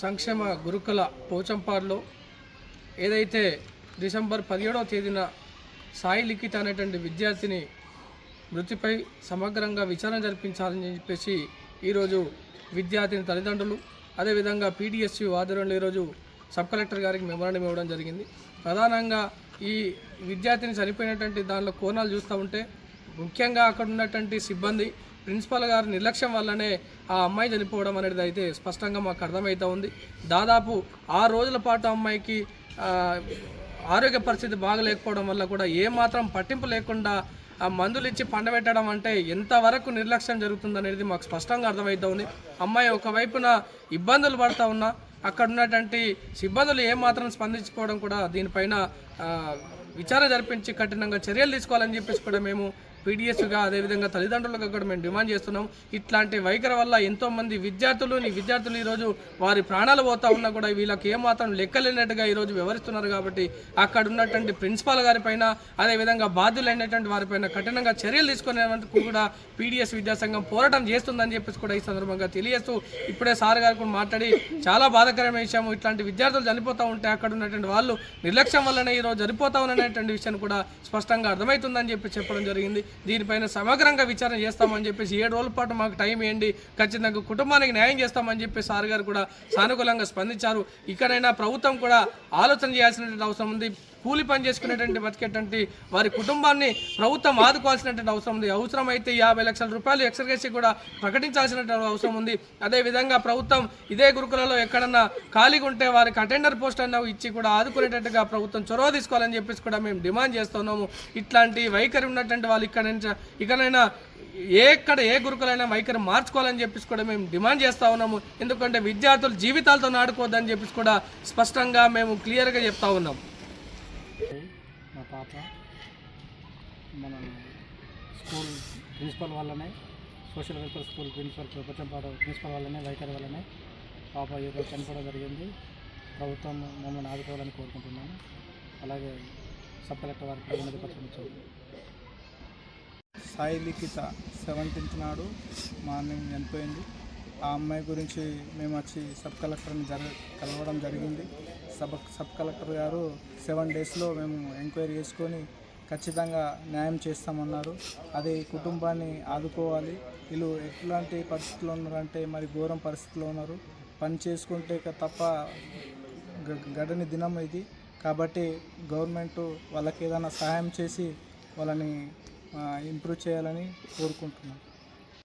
సంక్షేమ గురుకుల పోచంపాడులో ఏదైతే డిసెంబర్ 17వ తేదీన సాయి లిఖిత అనేటువంటి విద్యార్థిని మృతిపై సమగ్రంగా విచారణ జరిపించాలని చెప్పేసి ఈరోజు విద్యార్థిని తల్లిదండ్రులు అదేవిధంగా పీడిఎస్యు ఆధ్వర్యంలో ఈరోజు సబ్ కలెక్టర్ గారికి మెమోరాండం ఇవ్వడం జరిగింది. ప్రధానంగా ఈ విద్యార్థిని చనిపోయినటువంటి దానిలో కోణాలు చూస్తూ ఉంటే ముఖ్యంగా అక్కడ ఉన్నటువంటి సిబ్బంది ప్రిన్సిపల్ గారి నిర్లక్ష్యం వల్లనే ఆ అమ్మాయి చనిపోవడం అనేది అయితే స్పష్టంగా మాకు అర్థమవుతూ ఉంది. దాదాపు 6 రోజుల పాటు అమ్మాయికి ఆరోగ్య పరిస్థితి బాగలేకపోవడం వల్ల కూడా ఏమాత్రం పట్టింపు లేకుండా ఆ మందులు ఇచ్చి పండబెట్టడం అంటే ఎంతవరకు నిర్లక్ష్యం జరుగుతుందనేది మాకు స్పష్టంగా అర్థమవుతూ ఉంది. అమ్మాయి ఒకవైపున ఇబ్బందులు పడుతూ ఉన్నా అక్కడ ఉన్నటువంటి సిబ్బందులు ఏమాత్రం స్పందించుకోవడం కూడా దీనిపైన విచారణ జరిపించి కఠినంగా చర్యలు తీసుకోవాలని చెప్పేసి కూడా మేము పీడిఎస్గా అదేవిధంగా తల్లిదండ్రులుగా కూడా మేము డిమాండ్ చేస్తున్నాం. ఇట్లాంటి వైఖరి వల్ల ఎంతోమంది విద్యార్థులు ఈరోజు వారి ప్రాణాలు పోతా ఉన్నా కూడా వీళ్ళకి ఏమాత్రం లెక్కలేనట్టుగా ఈరోజు వ్యవహరిస్తున్నారు. కాబట్టి అక్కడ ఉన్నటువంటి ప్రిన్సిపాల్ గారిపైన అదేవిధంగా బాధ్యులైనటువంటి వారిపైన కఠినంగా చర్యలు తీసుకునేందుకు కూడా పీడిఎస్ విద్యాసంఘం పోరాటం చేస్తుందని చెప్పేసి కూడా ఈ సందర్భంగా తెలియజేస్తూ ఇప్పుడే సార్ గారు కూడా మాట్లాడి చాలా బాధాకరమైన విషయం, ఇట్లాంటి విద్యార్థులు చనిపోతూ ఉంటే అక్కడ ఉన్నటువంటి వాళ్ళు నిర్లక్ష్యం వల్లనే ఈరోజు చనిపోతా ఉన్నటువంటి విషయాన్ని కూడా స్పష్టంగా అర్థమవుతుందని చెప్పడం జరిగింది. దీనిపైన సమగ్రంగా విచారణ చేస్తామని చెప్పేసి 7 రోజుల పాటు మాకు టైం ఇవ్వండి, ఖచ్చితంగా కుటుంబానికి న్యాయం చేస్తామని చెప్పి సార్ గారు కూడా సానుకూలంగా స్పందించారు. ఇక్కడైనా ప్రభుత్వం కూడా ఆలోచన చేయాల్సినటువంటి అవసరం ఉంది. కూలి పని చేసుకునేటువంటి బతికేటువంటి వారి కుటుంబాన్ని ప్రభుత్వం ఆదుకోవాల్సినటువంటి అవసరం ఉంది. అవసరమైతే 50 లక్షల రూపాయలు ఎక్స్గ్రేషియా కూడా ప్రకటించాల్సినటువంటి అవసరం ఉంది. అదేవిధంగా ప్రభుత్వం ఇదే గురుకులలో ఎక్కడన్నా ఖాళీగా ఉంటే వారికి అటెండర్ పోస్ట్ అన్న ఇచ్చి కూడా ఆదుకునేటట్టుగా ప్రభుత్వం చొరవ తీసుకోవాలని చెప్పేసి కూడా మేము డిమాండ్ చేస్తున్నాము. ఇట్లాంటి వైఖరి ఉన్నటువంటి వాళ్ళు ఇకనైనా ఏ గురుకులైనా వైఖరి మార్చుకోవాలని చెప్పేసి కూడా మేము డిమాండ్ చేస్తూ ఉన్నాము. ఎందుకంటే విద్యార్థులు జీవితాలతో ఆడుకోవద్దని చెప్పేసి కూడా స్పష్టంగా మేము క్లియర్గా చెప్తా ఉన్నాం. మా పాప మన స్కూల్ ప్రిన్సిపల్ వల్లనే, social welfare school Pochampadu principal వల్లనే, వైఖరి వల్లనే పాప ఈరోజు చనిపోవడం జరిగింది. ప్రభుత్వం మమ్మల్ని ఆదుకోవాలని కోరుకుంటున్నాను. అలాగే సబ్ కలెక్టర్ వారికి ఉన్నతపరిచారు. సాయి లిఖిత 17th నాడు మార్నింగ్ చనిపోయింది. ఆ అమ్మాయి గురించి మేము వచ్చి సబ్ కలెక్టర్ని కలవడం జరిగింది. సబ్ కలెక్టర్ గారు 7 డేస్లో మేము ఎంక్వైరీ చేసుకొని ఖచ్చితంగా న్యాయం చేస్తామన్నారు. అదే కుటుంబాన్ని ఆదుకోవాలి. వీళ్ళు ఎట్లాంటి పరిస్థితుల్లో ఉన్నారంటే మరి ఘోరం పరిస్థితిలో ఉన్నారు. పని చేసుకుంటే తప్ప గడని దినం ఇది. కాబట్టి గవర్నమెంట్ వాళ్ళకి ఏదైనా సహాయం చేసి వాళ్ళని ఇంప్రూవ్ చేయాలని కోరుకుంటున్నాం.